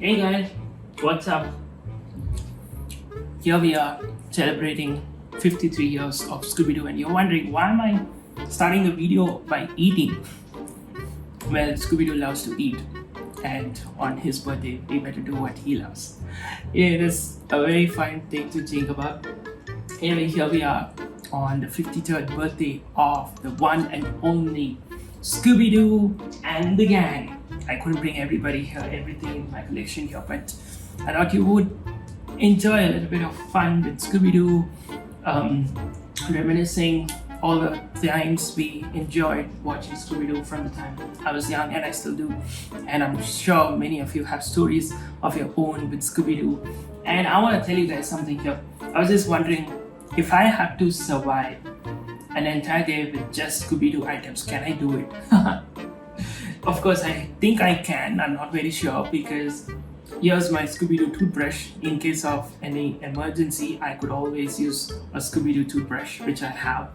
Hey guys, what's up? Here we are celebrating 53 years of Scooby-Doo, and you're wondering why am I starting the video by eating? Well, Scooby-Doo loves to eat, and on his birthday, we better do what he loves. It is a very fun thing to think about. Anyway, here we are on the 53rd birthday of the one and only Scooby-Doo and the gang. I couldn't bring everybody here, everything in my collection here, but I thought you would enjoy a little bit of fun with Scooby-Doo, reminiscing all the times we enjoyed watching Scooby-Doo from the time I was young, and I still do. And I'm sure many of you have stories of your own with Scooby-Doo. And I want to tell you guys something here. I was just wondering, if I had to survive an entire day with just Scooby-Doo items, can I do it? Of course, I think I can. I'm not very sure because here's my Scooby-Doo toothbrush. In case of any emergency, I could always use a Scooby-Doo toothbrush, which I have.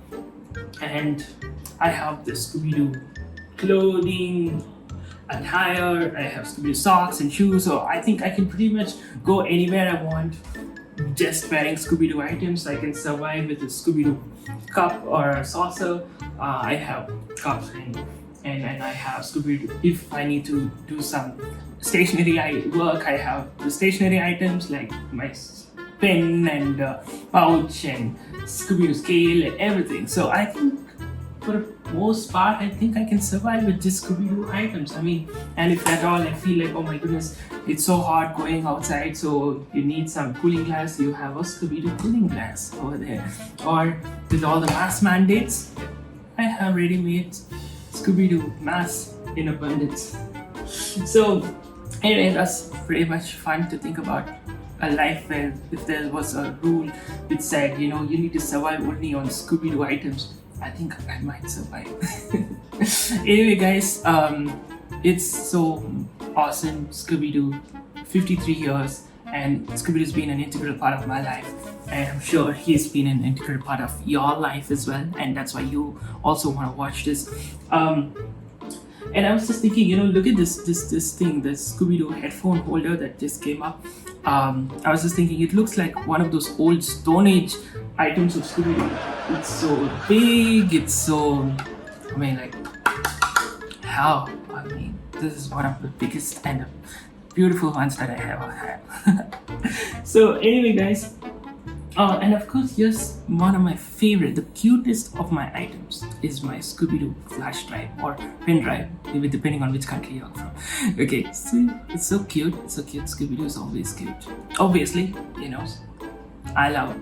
And I have the Scooby-Doo clothing, attire, I have Scooby-Doo socks and shoes, so I think I can pretty much go anywhere I want just wearing Scooby-Doo items. I can survive with a Scooby-Doo cup or a saucer. I have cups and I have Scooby-Doo. If I need to do some stationery work, I have the stationery items like my pen and pouch and Scooby-Doo scale and everything. So I think for the most part, I think I can survive with just Scooby-Doo items. I mean, and if at all I feel like, oh my goodness, it's so hot going outside, so you need some cooling glass, you have a Scooby-Doo cooling glass over there. Or with all the mask mandates, I have ready-made Scooby-Doo masks in abundance. So anyway, that's pretty much fun to think about. A life where if there was a rule which said, you need to survive only on Scooby-Doo items, I think I might survive. Anyway guys, it's so awesome. Scooby-Doo, 53 years, and Scooby-Doo's been an integral part of my life, and I'm sure he's been an integral part of your life as well, and that's why you also want to watch this. And I was just thinking, look at this thing, this Scooby-Doo headphone holder that just came up. I was just thinking, it looks like one of those old Stone Age items of Scooby-Doo. It's so big, it's so, this is one of the biggest and beautiful ones that I ever had. So anyway guys, and of course, here's one of my favorite, the cutest of my items is my Scooby-Doo flash drive or pen drive, maybe depending on which country you're from. Okay, so it's so cute, Scooby-Doo is always cute. Obviously, I love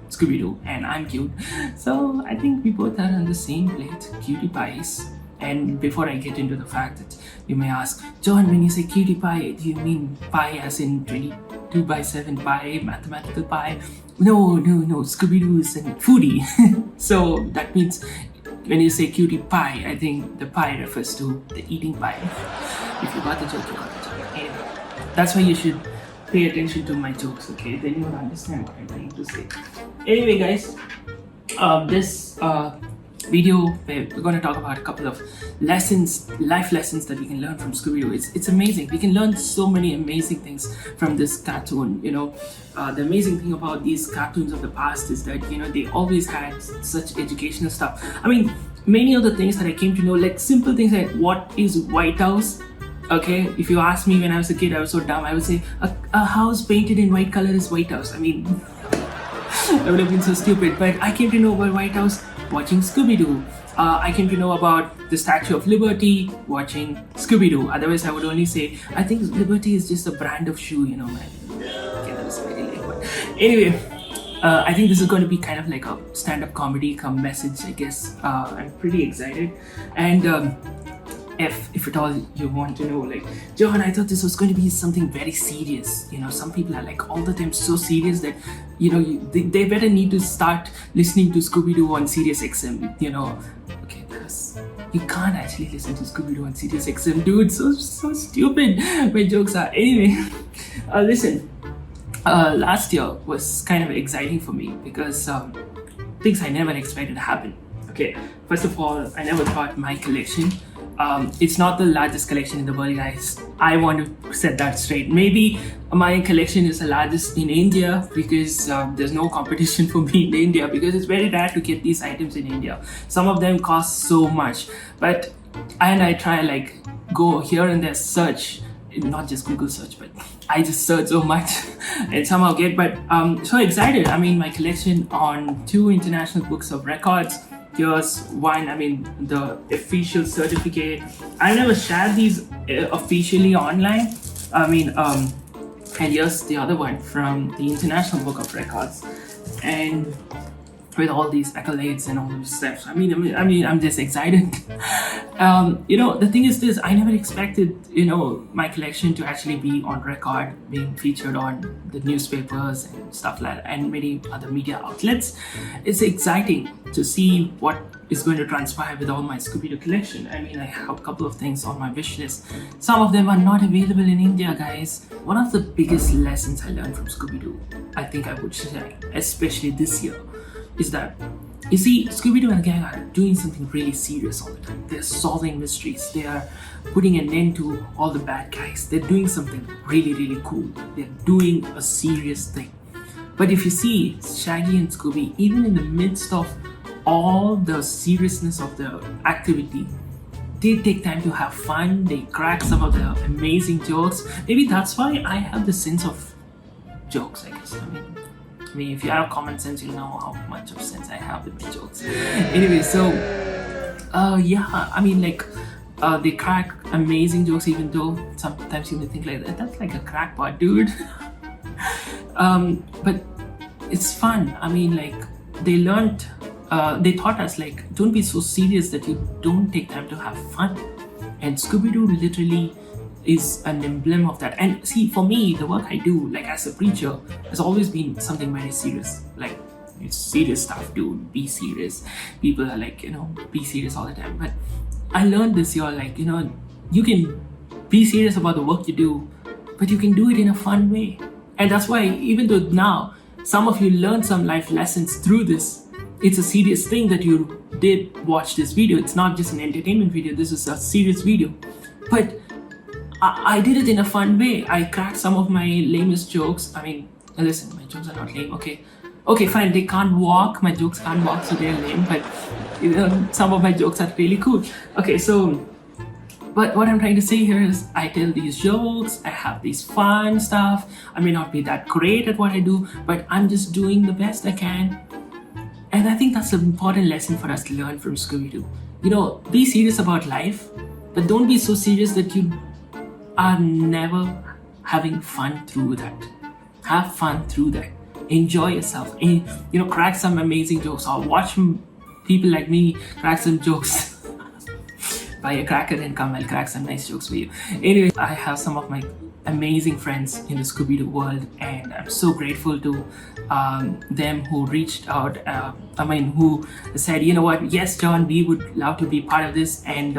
Scooby-Doo and I'm cute. So I think we both are on the same plate, cutie pies. And before I get into the fact that you may ask, John, when you say cutie pie, do you mean pie as in 22/7 pie, mathematical pie? No, Scooby-Doo is a foodie. So that means when you say cutie pie, I think the pie refers to the eating pie. If you got the joke, you got the joke. Anyway, that's why you should pay attention to my jokes, okay? Then you will understand what I'm trying to say. Anyway guys, this video where we're going to talk about a couple of lessons, life lessons that we can learn from Scooby-Doo. It's amazing. We can learn so many amazing things from this cartoon. The amazing thing about these cartoons of the past is that they always had such educational stuff. I mean, many of the things that I came to know, like simple things like what is White House. Okay, if you ask me when I was a kid, I was so dumb. I would say a house painted in white color is White House. I mean, I would have been so stupid. But I came to know about White House watching Scooby-Doo. I came to know about the Statue of Liberty watching Scooby-Doo. Otherwise, I would only say, I think Liberty is just a brand of shoe, man. Okay, that was very late. But anyway, I think this is going to be kind of like a stand-up comedy come message, I guess. I'm pretty excited. And if at all you want to know, like, John, I thought this was going to be something very serious. Some people are like all the time so serious that, they better need to start listening to Scooby-Doo on Sirius XM, Okay, because you can't actually listen to Scooby-Doo on Sirius XM, dude. So stupid my jokes are. Anyway, listen, last year was kind of exciting for me because things I never expected to happen. Okay, first of all, I never thought my collection It's not the largest collection in the world, guys. I want to set that straight. Maybe my collection is the largest in India because there's no competition for me in India, because it's very rare to get these items in India. Some of them cost so much, but I try like go here and there, search, not just Google search, but I just search so much and somehow get. But so excited. I mean, my collection on 2 international books of records. Here's one, I mean, the official certificate. I never shared these officially online. I mean, and here's the other one from the International Book of Records, and with all these accolades and all those steps. I mean, I'm just excited. The thing is this: I never expected, my collection to actually be on record, being featured on the newspapers and stuff like that, and many other media outlets. It's exciting to see what is going to transpire with all my Scooby-Doo collection. I mean, I have a couple of things on my wish list. Some of them are not available in India, guys. One of the biggest lessons I learned from Scooby-Doo, I think I would say, especially this year, is that, you see, Scooby-Doo and the gang are doing something really serious all the time. They're solving mysteries. They are putting an end to all the bad guys. They're doing something really, really cool. They're doing a serious thing. But if you see Shaggy and Scooby, even in the midst of all the seriousness of the activity, they take time to have fun. They crack some of the amazing jokes. Maybe that's why I have the sense of jokes, I guess. I mean, if you have common sense, you'll know how much of sense I have with my jokes. Anyway, so I mean, like, they crack amazing jokes, even though sometimes you may think like that's like a crackpot, dude. But it's fun. I mean, like, they taught us, like, don't be so serious that you don't take time to have fun. And Scooby-Doo literally is an emblem of that. And see, for me, the work I do, like as a preacher, has always been something very serious. Like, it's serious stuff, dude. Be serious. People are like, be serious all the time. But I learned this year, like, you can be serious about the work you do, but you can do it in a fun way. And that's why, even though now some of you learned some life lessons through this, it's a serious thing that you did watch this video. It's not just an entertainment video. This is a serious video. But I did it in a fun way. I cracked some of my lamest jokes. I mean, listen, my jokes are not lame. Okay, fine. They can't walk. My jokes can't walk, so they're lame. But some of my jokes are really cool. Okay, so, but what I'm trying to say here is, I tell these jokes. I have these fun stuff. I may not be that great at what I do, but I'm just doing the best I can. And I think that's an important lesson for us to learn from Scooby-Doo. Be serious about life, but don't be so serious that you are never having fun through that. Have fun through that. Enjoy yourself. Crack some amazing jokes, or watch people like me crack some jokes. Buy a cracker and come, I'll crack some nice jokes for you. Anyway, I have some of my amazing friends in the Scooby-Doo world, and I'm so grateful to them who reached out, who said, you know what, yes, John, we would love to be part of this, and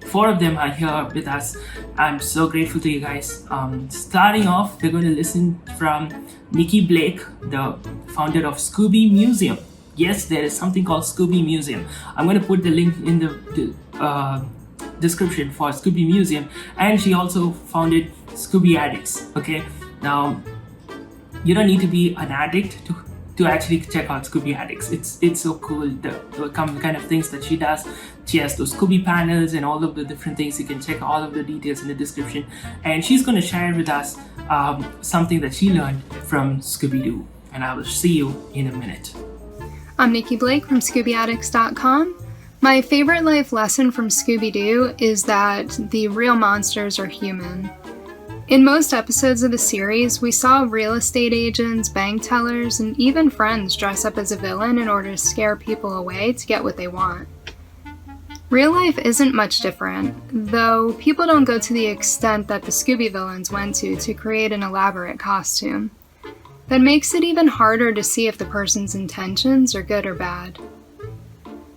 4 of them are here with us. I'm so grateful to you guys. Starting off, we're going to listen from Nikki Blake, the founder of Scooby Museum. Yes, there is something called Scooby Museum. I'm going to put the link in the description for Scooby Museum, and she also founded Scooby Addicts. Okay, now you don't need to be an addict to actually check out Scooby Addicts. It's so cool, the kind of things that she does. She has those Scooby panels and all of the different things. You can check all of the details in the description, and she's going to share with us something that she learned from Scooby-Doo, and I will see you in a minute. I'm Nikki Blake from ScoobyAddicts.com. My favorite life lesson from Scooby-Doo is that the real monsters are human. In most episodes of the series, we saw real estate agents, bank tellers, and even friends dress up as a villain in order to scare people away to get what they want. Real life isn't much different, though people don't go to the extent that the Scooby villains went to create an elaborate costume. That makes it even harder to see if the person's intentions are good or bad.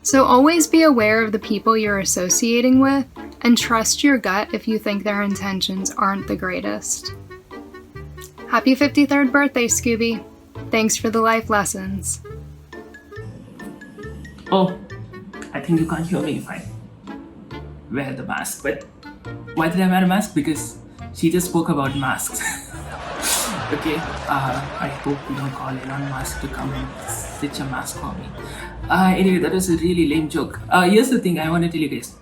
So always be aware of the people you're associating with, and trust your gut if you think their intentions aren't the greatest. Happy 53rd birthday, Scooby. Thanks for the life lessons. Oh, I think you can't hear me fine. wear the mask. But why did I wear a mask? Because she just spoke about masks. Okay, I hope you don't call Elon Musk to come and stitch a mask for me. Anyway, that was a really lame joke. Here's the thing I want to tell you guys.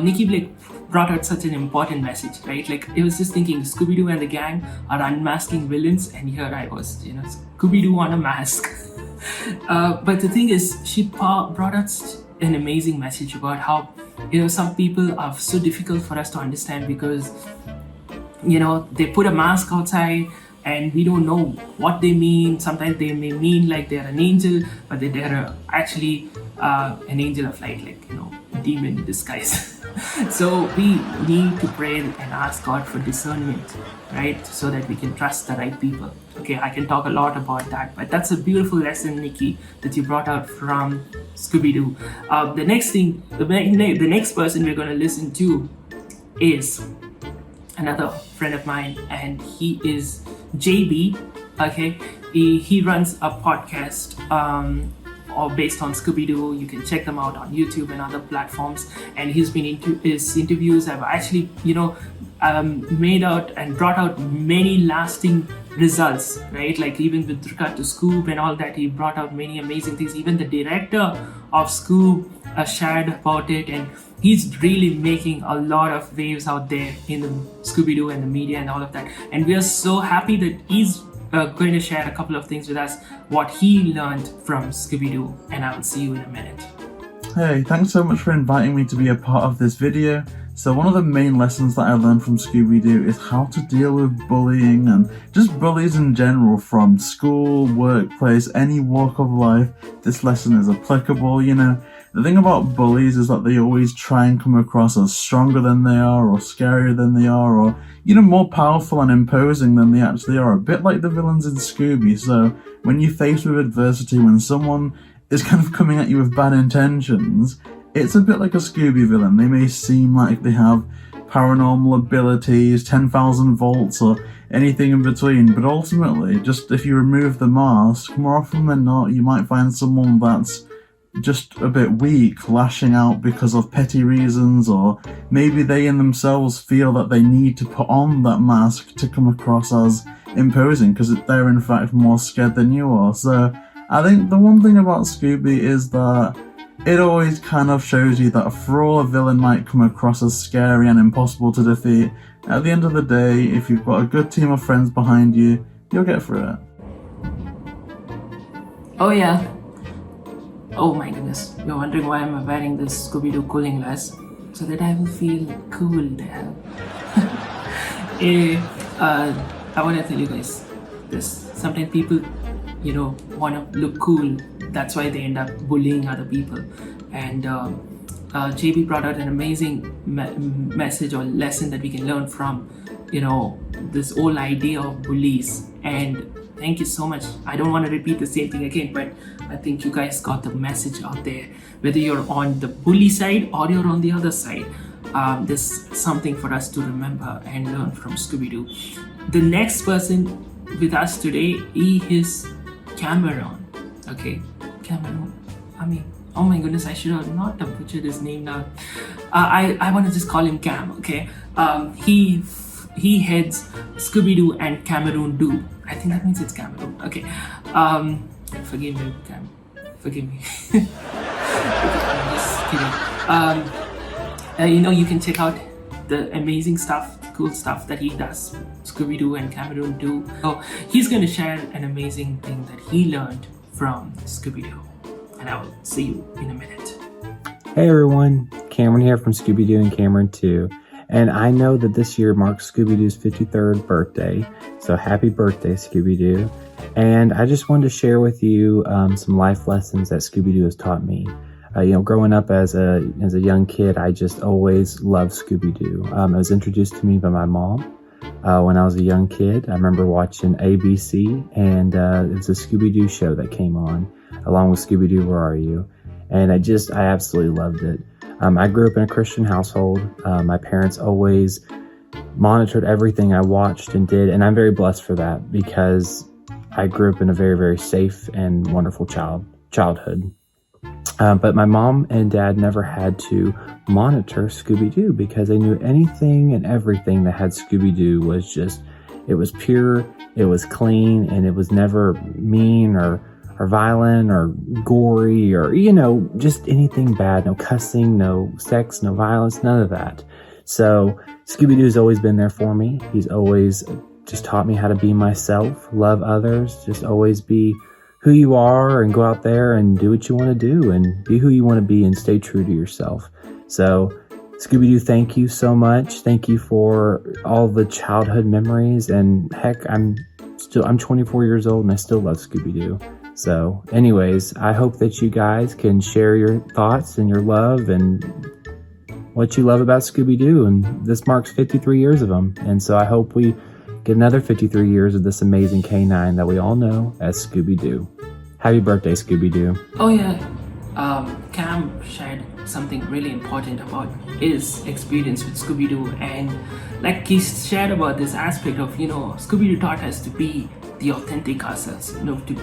Nikki Blake brought out such an important message, right? Like, it was just thinking Scooby-Doo and the gang are unmasking villains, and here I was, Scooby-Doo on a mask. But the thing is, she brought out an amazing message about how, some people are so difficult for us to understand because, they put a mask outside and we don't know what they mean. Sometimes they may mean like they're an angel, but they're actually an angel of light, like, demon in disguise. So we need to pray and ask God for discernment, right? So that we can trust the right people. Okay, I can talk a lot about that, but that's a beautiful lesson, Nikki, that you brought out from Scooby-Doo. The next person we're going to listen to is another friend of mine, and he is JayBee. Okay, he runs a podcast or based on Scooby-Doo. You can check them out on YouTube and other platforms, and his interviews have actually made out and brought out many lasting results, right? Like, even with regard to Scoob and all that, he brought out many amazing things. Even the director of Scoob shared about it, and he's really making a lot of waves out there in the Scooby-Doo and the media and all of that. And we are so happy that he's going to share a couple of things with us, what he learned from Scooby-Doo, and I'll see you in a minute. Hey, thanks so much for inviting me to be a part of this video. So one of the main lessons that I learned from Scooby-Doo is how to deal with bullying and just bullies in general, from school, workplace, any walk of life. This lesson is applicable. The thing about bullies is that they always try and come across as stronger than they are, or scarier than they are, or more powerful and imposing than they actually are, a bit like the villains in Scooby. So when you're faced with adversity, when someone is kind of coming at you with bad intentions, it's a bit like a Scooby villain. They may seem like they have paranormal abilities, 10,000 volts, or anything in between, but ultimately, just if you remove the mask, more often than not, you might find someone that's just a bit weak, lashing out because of petty reasons, or maybe they in themselves feel that they need to put on that mask to come across as imposing because they're in fact more scared than you are. So I think the one thing about Scooby is that it always kind of shows you that for all a villain might come across as scary and impossible to defeat, at the end of the day, if you've got a good team of friends behind you, you'll get through it. Oh yeah. Oh my goodness, you're wondering why I'm wearing this Scooby-Doo cooling glass? So that I will feel cool there. I want to tell you guys this. Sometimes people, want to look cool. That's why they end up bullying other people. And JayBee brought out an amazing message or lesson that we can learn from, this whole idea of bullies. And thank you so much. I don't want to repeat the same thing again, but I think you guys got the message out there. Whether you're on the bully side or you're on the other side, there's something for us to remember and learn from Scooby-Doo. The next person with us today, he is Cameron. Okay, Cameron. Oh my goodness, I should have not butchered his name now. I want to just call him Cam. Okay. He heads Scooby-Doo and Cameroon Doo. I think that means it's Cameroon. Okay. Forgive me, Cam. Forgive me. I'm just kidding. You can check out the amazing stuff, cool stuff that he does, Scooby-Doo and Cameroon Doo. So he's going to share an amazing thing that he learned from Scooby-Doo. And I will see you in a minute. Hey everyone, Cameron here from Scooby-Doo and Cameron 2. And I know that this year marks Scooby-Doo's 53rd birthday. So happy birthday, Scooby-Doo. And I just wanted to share with you some life lessons that Scooby-Doo has taught me. Growing up as a young kid, I just always loved Scooby-Doo. It was introduced to me by my mom when I was a young kid. I remember watching ABC, and it was a Scooby-Doo show that came on, along with Scooby-Doo, Where Are You? And I absolutely loved it. I grew up in a Christian household. My parents always monitored everything I watched and did, and I'm very blessed for that because I grew up in a very, very safe and wonderful childhood. But my mom and dad never had to monitor Scooby-Doo because they knew anything and everything that had Scooby-Doo was just, it was pure, it was clean, and it was never mean or violent or gory or, just anything bad. No cussing, no sex, no violence, none of that. So Scooby-Doo's always been there for me. He's always just taught me how to be myself, love others, just always be who you are and go out there and do what you want to do and be who you want to be and stay true to yourself. So Scooby-Doo, thank you so much. Thank you for all the childhood memories. And heck, I'm 24 years old and I still love Scooby-Doo. So anyways, I hope that you guys can share your thoughts and your love and what you love about Scooby-Doo. And this marks 53 years of them. And so I hope we get another 53 years of this amazing canine that we all know as Scooby-Doo. Happy birthday, Scooby-Doo. Oh yeah, Cam shared something really important about his experience with Scooby-Doo, and like he shared about this aspect of, Scooby-Doo taught us to be the authentic ourselves, to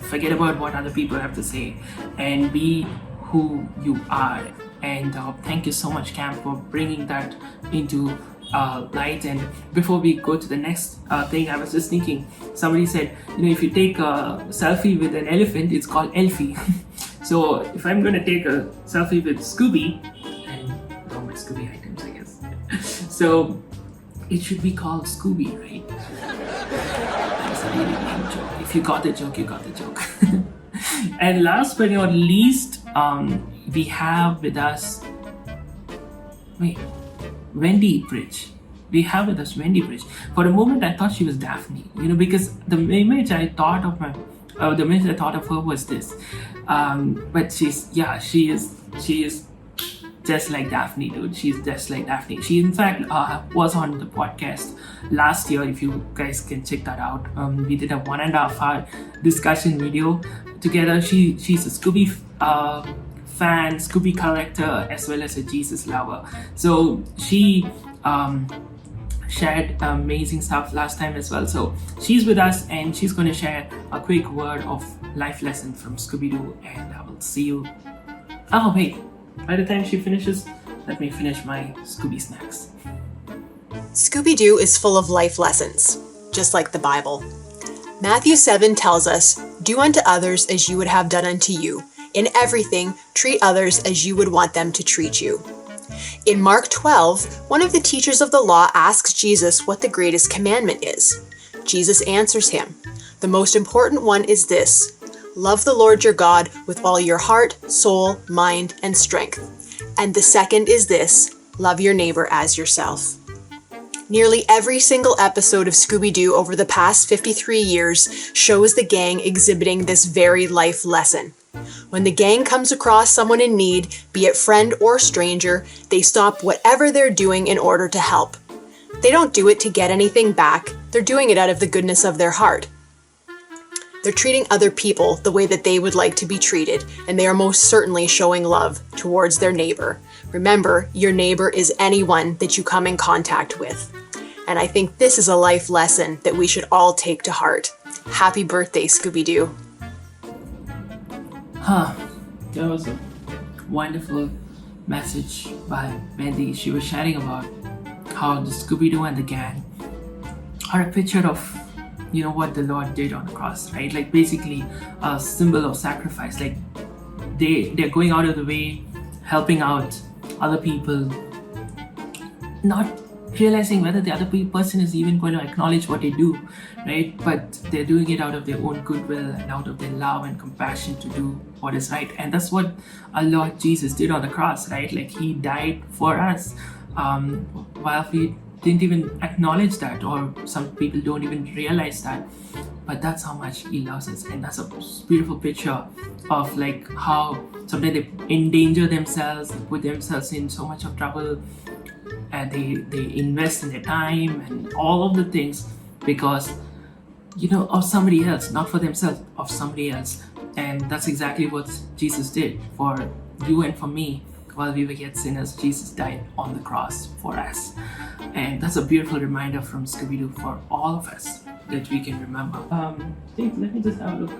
forget about what other people have to say and be who you are. And thank you so much, Cam, for bringing that into light. And before we go to the next thing, I was just thinking, somebody said, if you take a selfie with an elephant, it's called Elfie. So if I'm going to take a selfie with Scooby, and all my Scooby items, I guess, so it should be called Scooby, right? That's a really lame joke. If you got the joke, you got the joke. And last but not least, we have with us Wendy Brydge. We have with us Wendy Brydge. For a moment, I thought she was Daphne, because the image I thought of her was this. But she is just like Daphne, dude. She's just like Daphne. She, in fact, was on the podcast last year. If you guys can check that out, we did a 1.5 hour discussion video together. She's a Scooby fan, Scooby collector, as well as a Jesus lover. So she shared amazing stuff last time as well. So she's with us and she's going to share a quick word of life lesson from Scooby-Doo, and I will see you. Oh wait, by the time she finishes, let me finish my Scooby snacks. Scooby-Doo is full of life lessons, just like the Bible. Matthew 7 tells us, "Do unto others as you would have done unto you. In everything, treat others as you would want them to treat you." In Mark 12, one of the teachers of the law asks Jesus what the greatest commandment is. Jesus answers him, "The most important one is this: love the Lord your God with all your heart, soul, mind, and strength. And the second is this: love your neighbor as yourself." Nearly every single episode of Scooby-Doo over the past 53 years shows the gang exhibiting this very life lesson. When the gang comes across someone in need, be it friend or stranger, they stop whatever they're doing in order to help. They don't do it to get anything back, they're doing it out of the goodness of their heart. They're treating other people the way that they would like to be treated, and they are most certainly showing love towards their neighbor. Remember, your neighbor is anyone that you come in contact with. And I think this is a life lesson that we should all take to heart. Happy birthday, Scooby-Doo. That was a wonderful message by Wendy. She was sharing about how the Scooby-Doo and the gang are a picture of, what the Lord did on the cross, right? Like basically a symbol of sacrifice. Like they're going out of the way, helping out other people, not realizing whether the other person is even going to acknowledge what they do, right? But they're doing it out of their own goodwill and out of their love and compassion to do what is right. And that's what our Lord Jesus did on the cross, right? Like he died for us, while we didn't even acknowledge that, or some people don't even realize that. But that's how much he loves us, and that's a beautiful picture of like how sometimes they endanger themselves, put themselves in so much of trouble, and they invest in their time and all of the things because of somebody else, not for themselves, of somebody else. And that's exactly what Jesus did for you and for me. While we were yet sinners, Jesus died on the cross for us. And that's a beautiful reminder from Scooby-Doo for all of us that we can remember. Let me just have a look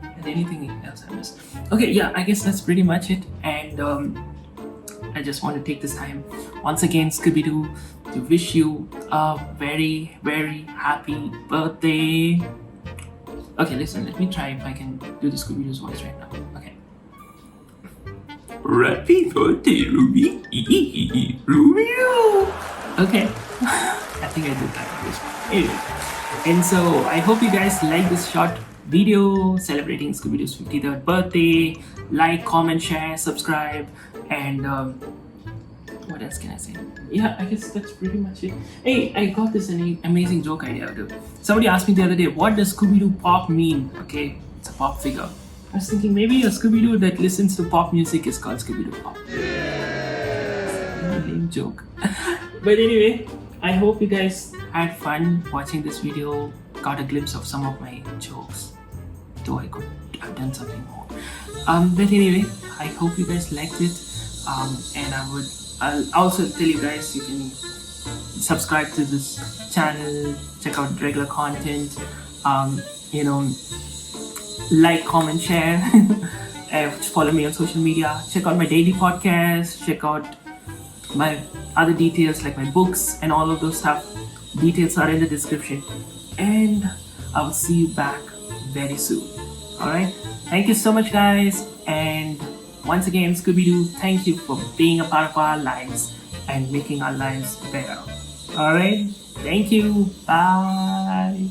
at anything else I missed? Okay, yeah, I guess that's pretty much it. And I just want to take this time once again, Scooby-Doo, to wish you a very, very happy birthday. Okay, listen, let me try if I can do the Scooby-Doo's voice right now. Okay. Happy birthday, Ruby. Rubio. Okay. I think I did that. Anyway. And so I hope you guys like this short video celebrating Scooby-Doo's 53rd birthday. Like, comment, share, subscribe, and what else can I say? Yeah, I guess that's pretty much it. Hey, I got this amazing joke idea too. Somebody asked me the other day, what does Scooby-Doo pop mean? Okay, it's a pop figure. I was thinking maybe a Scooby-Doo that listens to pop music is called Scooby-Doo Pop. Lame joke. But anyway, I hope you guys had fun watching this video, got a glimpse of some of my jokes, though I could have done something more. But anyway, I hope you guys liked it. And I'll also tell you guys, you can subscribe to this channel, check out regular content, like, comment, share, follow me on social media, check out my daily podcast, check out my other details like my books and all of those stuff. Details are in the description, and I'll see you back very soon. Alright, thank you so much guys, and once again, Scooby-Doo, thank you for being a part of our lives and making our lives better. Alright, thank you, bye.